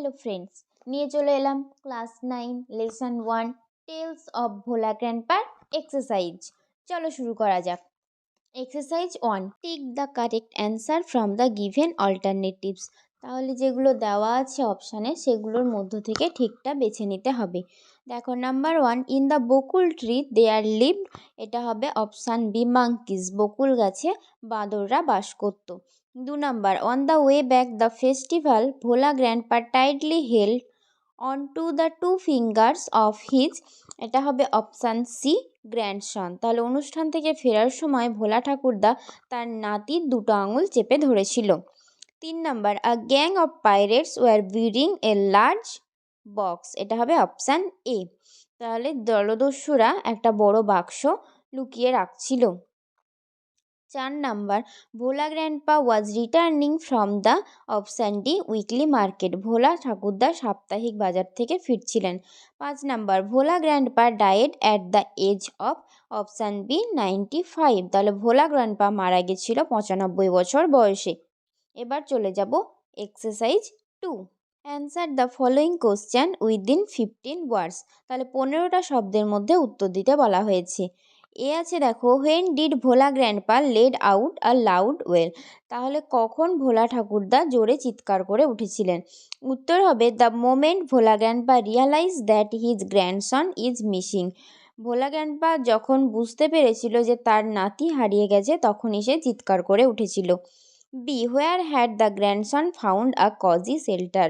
Hello friends, নিয়ে চলে এলাম class 9 lesson 1 tales of Bhola গ্র্যান্ডপার এক্সারসাইজ। চলো শুরু করা যাক। Exercise 1, tick the correct answer from the given alternatives. তাহলে যেগুলো দেওয়া আছে অপশানে সেগুলোর মধ্য থেকে ঠিকটা বেছে নিতে হবে। দেখো, number 1, in the bakul tree there lived, এটা হবে অপশান বি মাঙ্কিজ, বকুল গাছে বাঁদররা বাস করত। 2 number, on the way back the festival Bhola grandpa tightly held on to the two fingers of his, এটা হবে অপশান সি গ্র্যান্ডসন। তাহলে অনুষ্ঠান থেকে ফেরার সময় ভোলা ঠাকুরদা তার নাতির দুটো আঙুল চেপে ধরেছিল। 3 number, a gang of pirates were bidding a large box, এটা হবে অপশান এ। তাহলে জলদস্যুরা একটা বড় বাক্স লুকিয়ে রাখছিল। 4 number, Bhola grandpa was returning from the option D weekly market, Bhola ঠাকুরদা সাপ্তাহিক বাজার থেকে ফিরছিলেন। 5 number, Bhola grandpa died at the age of option B 95, তাহলে ভোলা গ্র্যান্ডপা মারা গেছিল 95 বছর বয়সে। এবার চলে যাব exercise 2, answer the following question within 15 ওয়ার্ডস, তাহলে 15টা শব্দের মধ্যে উত্তর দিতে বলা হয়েছে। এ আছে দেখো, when did Bhola grandpa let out a loud wail, তাহলে কখন ভোলা ঠাকুরদা জোরে চিৎকার করে উঠেছিলেন। উত্তর হবে the moment Bhola grandpa realise that his grandson is missing, Bhola grandpa যখন বুঝতে পেরেছিল যে তার নাতি হারিয়ে গেছে তখনই সে চিৎকার করে উঠেছিল। B, where had the grandson found a cosy shelter,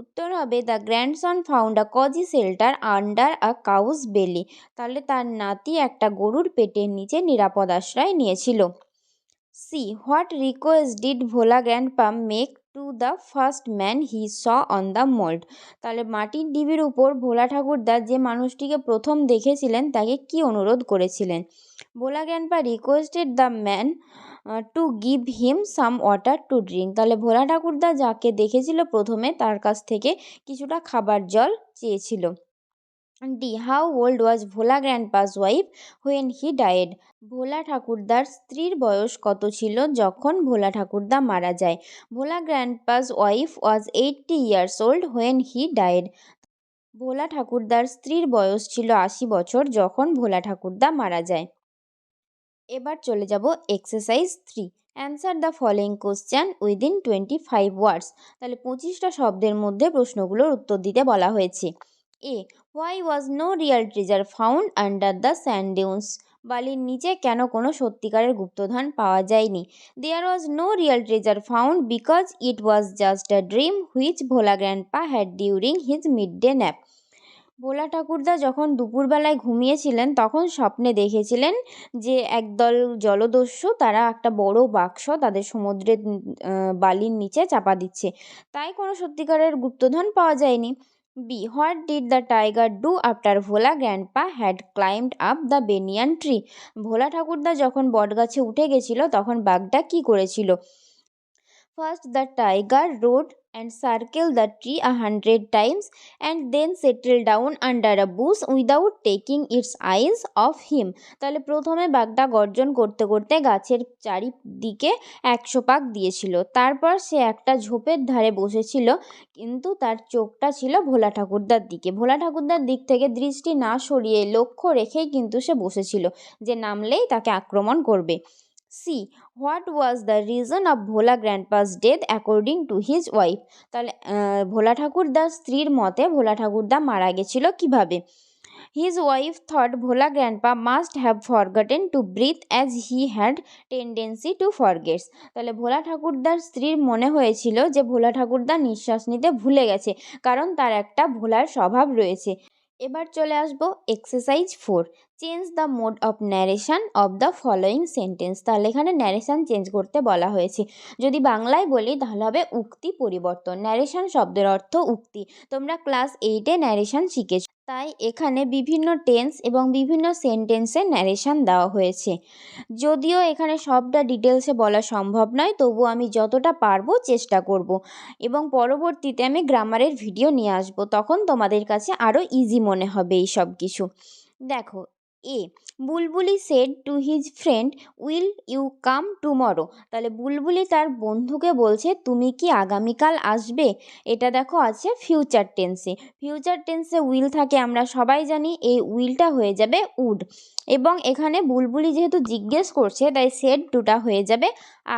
উত্তর হবে the grandson found a cosy shelter under a cow's belly, তাহলে তার নাতি একটা গরুর পেটের নিচে নিরাপদ আশ্রয় নিয়েছিল। C, what request did Bhola grandpa make to the first man he saw on the mould, তাহলে মাটির ডিবির উপর ভোলা ঠাকুরদা যে মানুষটিকে প্রথম দেখেছিলেন তাকে কি অনুরোধ করেছিলেন। Bhola grandpa requested the man to give him some water to drink, তাহলে ভোলা ঠাকুরদা যাকে দেখেছিল প্রথমে তার কাছ থেকে কিছুটা খাবার জল চেয়েছিল। D, how old was Bhola grandpa's wife when he died, Bhola ঠাকুরদার স্ত্রীর বয়স কত ছিল যখন ভোলা ঠাকুরদা মারা যায়। Bhola grandpa's wife was 80 years old when he died, Bhola ঠাকুরদার স্ত্রীর বয়স ছিল 80 বছর যখন ভোলা ঠাকুরদা মারা যায়। এবার চলে যাব exercise 3, answer the following question within 25 words, তাহলে 25টা শব্দের মধ্যে প্রশ্নগুলোর উত্তর দিতে বলা হয়েছে। A, why was no real treasure found under the sand dunes, বালির নিচে কেন কোনো সত্যিকারের গুপ্তধন পাওয়া যায়নি। There was no real treasure found because it was just a dream which Bhola grandpa had during his mid day nap, Bhola ঠাকুরদা যখন দুপুরবেলায় ঘুমিয়েছিলেন তখন স্বপ্নে দেখেছিলেন যে একদল জলদস্যু তারা একটা বড় বাক্স তাদের সমুদ্রের বালির নিচে চাপা দিচ্ছে, তাই কোনো সত্যিকারের গুপ্তধন পাওয়া যায়নি। B, what did the tiger do after Bhola grandpa had climbed up the banyan tree, Bhola ঠাকুরদা যখন বটগাছে উঠে গেছিল তখন বাঘটা কি করেছিল। First, the tiger rode and circled the tree 100 times and then settled down under a bush without taking its eyes off him, তাহলে প্রথমে বাঘটা গর্জন করতে করতে গাছের চারিদিকে 100 পাক দিয়েছিল, তারপর সে একটা ঝোপের ধারে বসেছিল কিন্তু তার চোখটা ছিল ভোলা ঠাকুরদার দিকে, ভোলা ঠাকুরদার দিক থেকে দৃষ্টি না সরিয়ে লক্ষ্য রেখেই কিন্তু সে বসেছিল যে নামলেই তাকে আক্রমণ করবে। C, what was the reason of Bhola grandpa's death according to his wife, তাহলে ভোলা ঠাকুরদার স্ত্রীর মতে ভোলা ঠাকুরদা মারা গেছিল কিভাবে। His wife thought Bhola grandpa must have forgotten to breathe as he had tendency to forgets, তাহলে ভোলা ঠাকুরদার স্ত্রীর মনে হয়েছিল যে ভোলা ঠাকুরদা নিঃশ্বাস নিতে ভুলে গেছে কারণ তার একটা ভোলার স্বভাব রয়েছে। এবার চলে আসবো exercise 4, change the mode of narration of the following sentence, তাহলে এখানে ন্যারেশন চেঞ্জ করতে বলা হয়েছে। যদি বাংলায় বলি তাহলে হবে উক্তি পরিবর্তন, ন্যারেশন শব্দের অর্থ উক্তি, তোমরা ক্লাস 8-এ ন্যারেশন শিখেছ, তাই এখানে বিভিন্ন টেন্স এবং বিভিন্ন সেন্টেন্সে ন্যারেশন দেওয়া হয়েছে। যদিও এখানে সবটা ডিটেলসে বলা সম্ভব নয়, তবু আমি যতটা পারবো চেষ্টা করব এবং পরবর্তীতে আমি গ্রামারের ভিডিও নিয়ে আসবো, তখন তোমাদের কাছে আরও ইজি মনে হবে এই সব কিছু। দেখো, A Bulbuli said to his friend will you come tomorrow. তাহলে বুলবুলি তার বন্ধুকে বলছে তুমি কি আগামীকাল আসবে। এটা দেখো আছে ফিউচার টেন্সে। ফিউচার টেন্সে উইল থাকে আমরা সবাই জানি, এই উইলটা হয়ে যাবে উড। এবং এখানে বুলবুলি যেহেতু জিজ্ঞেস করছে তাই সেড টুটা হয়ে যাবে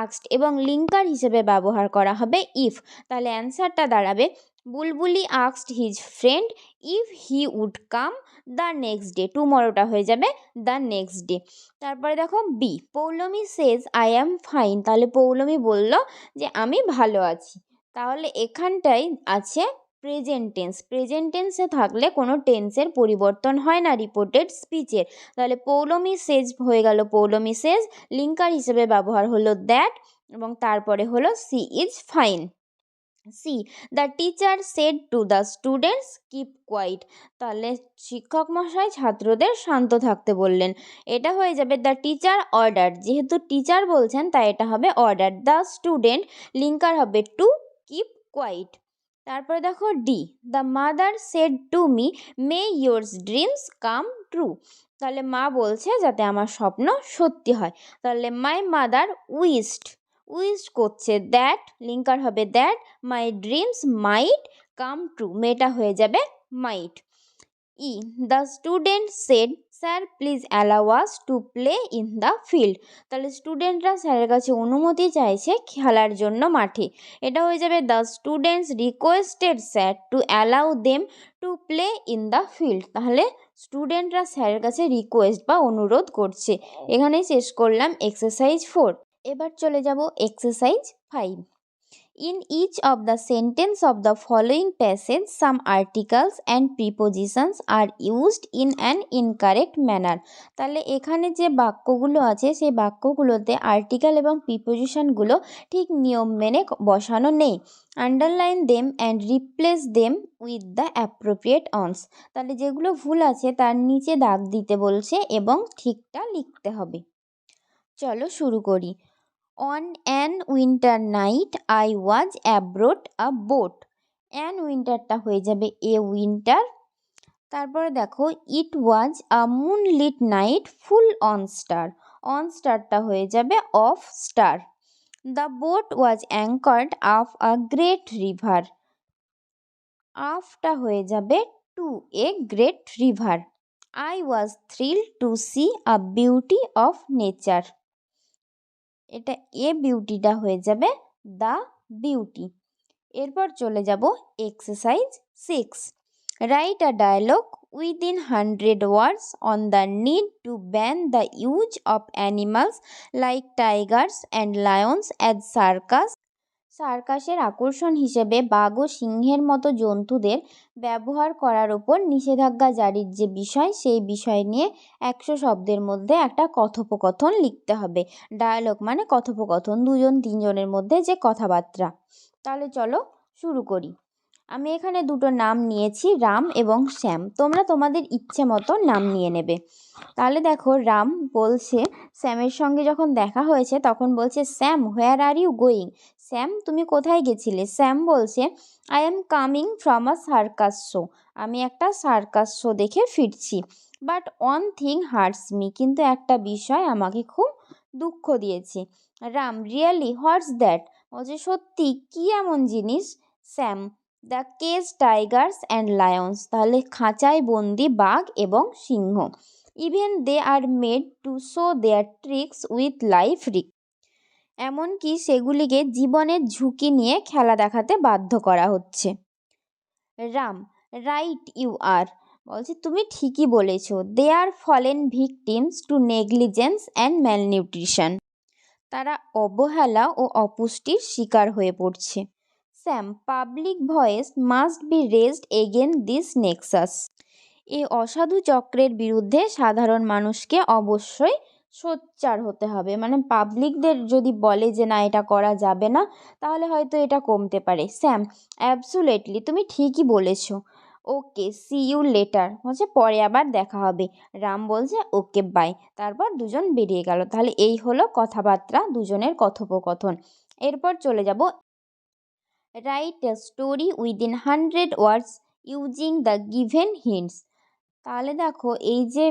আস্কড এবং লিঙ্কার হিসেবে ব্যবহার করা হবে ইফ। তাহলে অ্যান্সারটা দাঁড়াবে Bulbuli asked his friend if he would come the next day. টুমরোটা হয়ে যাবে দ্য নেক্সট ডে। তারপরে দেখো B Poulami says I am fine. তাহলে পৌলমি বলল যে আমি ভালো আছি। তাহলে এখানটায় আছে প্রেজেন্ট টেন্স। প্রেজেন্ট টেন্সে থাকলে কোনো টেন্সের পরিবর্তন হয় না রিপোর্টেড স্পিচের। তাহলে পৌলমি সেজ হয়ে গেল পৌলমি সেজ, লিঙ্কার হিসেবে ব্যবহার হলো দ্যাট এবং তারপরে হলো she is fine. C the teacher said to the students keep quiet. তাহলে শিক্ষক মশাই ছাত্রদের শান্ত থাকতে বললেন। এটা হয়ে যাবে দ্য টিচার অর্ডার। যেহেতু টিচার বলছেন তাই এটা হবে অর্ডার। দ্য স্টুডেন্ট লিঙ্কার হবে টু কিপ কোয়াইট। তারপরে দেখো D the mother said to me may yours dreams come true. তাহলে মা বলছে যাতে আমার স্বপ্ন সত্যি হয়। তাহলে মাই মাদার উইস্ট করছে দ্যাট, লিঙ্কার হবে that my dreams might come true. মেয়েটা হয়ে যাবে might. E the student said sir please allow us to play in the field. তাহলে স্টুডেন্টরা স্যারের কাছে অনুমতি চাইছে খেলার জন্য মাঠে। এটা হয়ে যাবে the students requested sir to allow them to play in the field. তাহলে স্টুডেন্টরা স্যারের কাছে রিকোয়েস্ট বা অনুরোধ করছে। এখানেই শেষ করলাম এক্সারসাইজ 4। এবার চলে যাব exercise 5। In each of the sentence of the following passage, some articles and prepositions are used in an incorrect manner. তাহলে এখানে যে বাক্যগুলো আছে সেই বাক্যগুলোতে আর্টিকেল এবং প্রিপোজিশনগুলো ঠিক নিয়ম মেনে বসানো নেই। Underline them and replace them with the appropriate ones. তাহলে যেগুলো ভুল আছে তার নিচে দাগ দিতে বলছে এবং ঠিকটা লিখতে হবে। চলো শুরু করি। On an winter night I was aboard a boat. An winterটা হয়ে যাবে a winter। তারপরে দেখো it was a moonlit night full on star. On starটা হয়ে যাবে off star. The boat was anchored off a great river. Offটা হয়ে যাবে to a great river. I was thrilled to see a beauty of nature. এটা এ বিউটিটা হয়ে যাবে the beauty. এরপর চলে যাব exercise 6। Write a dialogue within 100 words on the need to ban the use of animals like tigers and lions as সার্কাসের আকর্ষণ হিসেবে বাঘ ও সিংহের মতো জন্তুদের ব্যবহার করার ওপর নিষেধাজ্ঞা জারির যে বিষয় সেই বিষয় নিয়ে 100 শব্দের মধ্যে একটা কথোপকথন লিখতে হবে। ডায়ালগ মানে কথোপকথন, দুজন তিনজনের মধ্যে যে কথাবার্তা। তাহলে চলো শুরু করি। আমি এখানে দুটো নাম নিয়েছি, রাম এবং শ্যাম। তোমরা তোমাদের ইচ্ছে মতো নাম নিয়ে নেবে। তাহলে দেখো রাম বলছে শ্যামের সঙ্গে যখন দেখা হয়েছে তখন বলছে শ্যাম হোয়ার আর ইউ গোয়িং। শ্যাম তুমি কোথায় গেছিলে। শ্যাম বলছে I am coming from a circus show. আমি একটা সার্কাস শো দেখে ফিরছি। But one thing hurts me. কিন্তু একটা বিষয় আমাকে খুব দুঃখ দিয়েছে। Ram really what's that. বলছে সত্যি কী এমন জিনিস। Shyam the cage tigers and lions. তাহলে খাঁচায় বন্দি বাঘ এবং সিংহ। Even they are made to show their tricks with life risk. এমনকি সেগুলিকে জীবনের ঝুঁকি নিয়ে খেলা দেখাতে বাধ্য করা হচ্ছে। Ram right you are. বলছে তুমি ঠিকই বলেছো। They are fallen victims to negligence and malnutrition. তারা অবহেলা ও অপুষ্টির শিকার হয়ে পড়ছে। Sam public voice must be raised against this nexus. এই অসাধু চক্রের বিরুদ্ধে সাধারণ মানুষকে অবশ্যই সোচ্চার হতে হবে। মানে পাবলিকদের যদি বলে যে না এটা করা যাবে না তাহলে হয়তো এটা কমতে পারে। স্যাম অ্যাবসুলেটলি তুমি ঠিকই বলেছো। ওকে সি ইউ লেটার। বলছে পরে আবার দেখা হবে। রাম বলছে ওকে বাই। তারপর দুজন বেরিয়ে গেল। তাহলে এই হলো কথাবার্তা, দুজনের কথোপকথন। এরপর চলে যাব write a story within 100 words using the given hints. তাহলে দেখো এই যে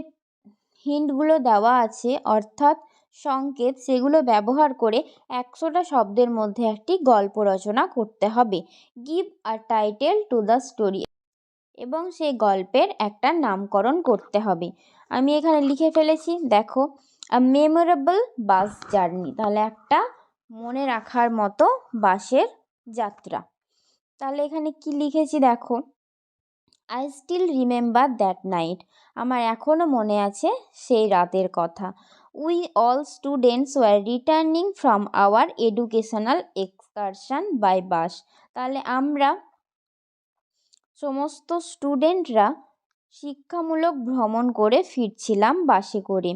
হিন্টগুলো দেওয়া আছে অর্থাৎ সংকেত, সেগুলো ব্যবহার করে 100টা শব্দের মধ্যে একটি গল্প রচনা করতে হবে। Give a title to the story, এবং সেই গল্পের একটা নামকরণ করতে হবে। আমি এখানে লিখে ফেলেছি, দেখো, আ মেমোরেবল বাস জার্নি, তাহলে একটা মনে রাখার মতো বাসের যাত্রা। তাহলে এখানে কি লিখেছি দেখো, I still remember that night, আমার এখনও মনে আছে সেই রাতের কথা। We all students were returning from our educational excursion by bus, তাহলে আমরা সমস্ত স্টুডেন্টরা শিক্ষামূলক ভ্রমণ করে ফিরছিলাম বাসে করে।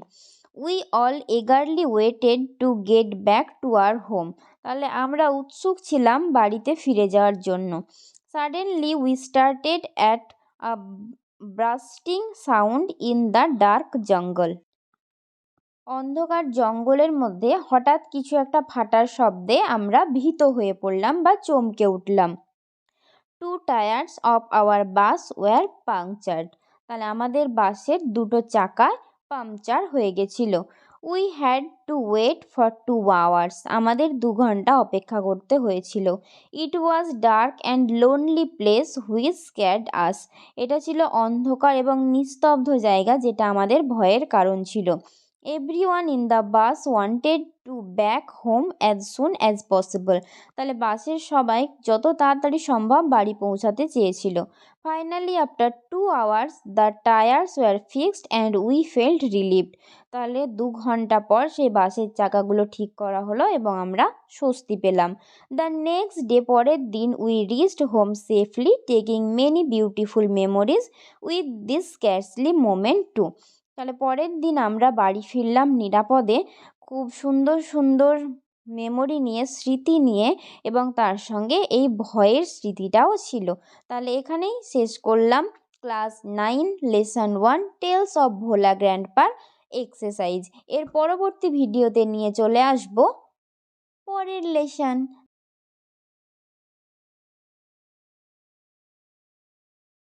We all eagerly waited to get back to our home, তাহলে আমরা উৎসুক ছিলাম বাড়িতে ফিরে যাওয়ার জন্য। Suddenly we started at a bursting sound in the dark jungle, অন্ধকার জঙ্গলের মধ্যে হঠাৎ কিছু একটা ফাটার শব্দে আমরা ভীত হয়ে পড়লাম বা চমকে উঠলাম। 2 tyres of our bus were punctured, তাহলে আমাদের বাসের 2টো চাকায় পাংচার হয়ে গেছিলো। We had to wait for 2 hours, আমাদের 2 ঘন্টা অপেক্ষা করতে হয়েছিল। It was dark and lonely place which scared us, এটা ছিল অন্ধকার এবং নিস্তব্ধ জায়গা, যেটা আমাদের ভয়ের কারণ ছিল। Everyone in the bus wanted to back home as soon as possible, তাহলে বাসের সবাই যত তাড়াতাড়ি সম্ভব বাড়ি পৌঁছাতে চেয়েছিল। Finally after 2 hours the tyres were fixed and we felt relieved, তাহলে 2 ঘন্টা পর সেই বাসের চাকাগুলো ঠিক করা হলো এবং আমরা স্বস্তি পেলাম। দ্য নেক্সট ডে, পরের দিন, we reached home safely taking many beautiful memories with this scarcely moment too, তাহলে পরের দিন আমরা বাড়ি ফিরলাম নিরাপদে, খুব সুন্দর সুন্দর মেমোরি নিয়ে, স্মৃতি নিয়ে, এবং তার সঙ্গে এই ভয়ের স্মৃতিটাও ছিল। তাহলে এখানেই শেষ করলাম class 9 lesson 1 tales of Bhola গ্র্যান্ডপার এক্সারসাইজ। এর পরবর্তী ভিডিওতে নিয়ে চলে আসবো পরের লেসন।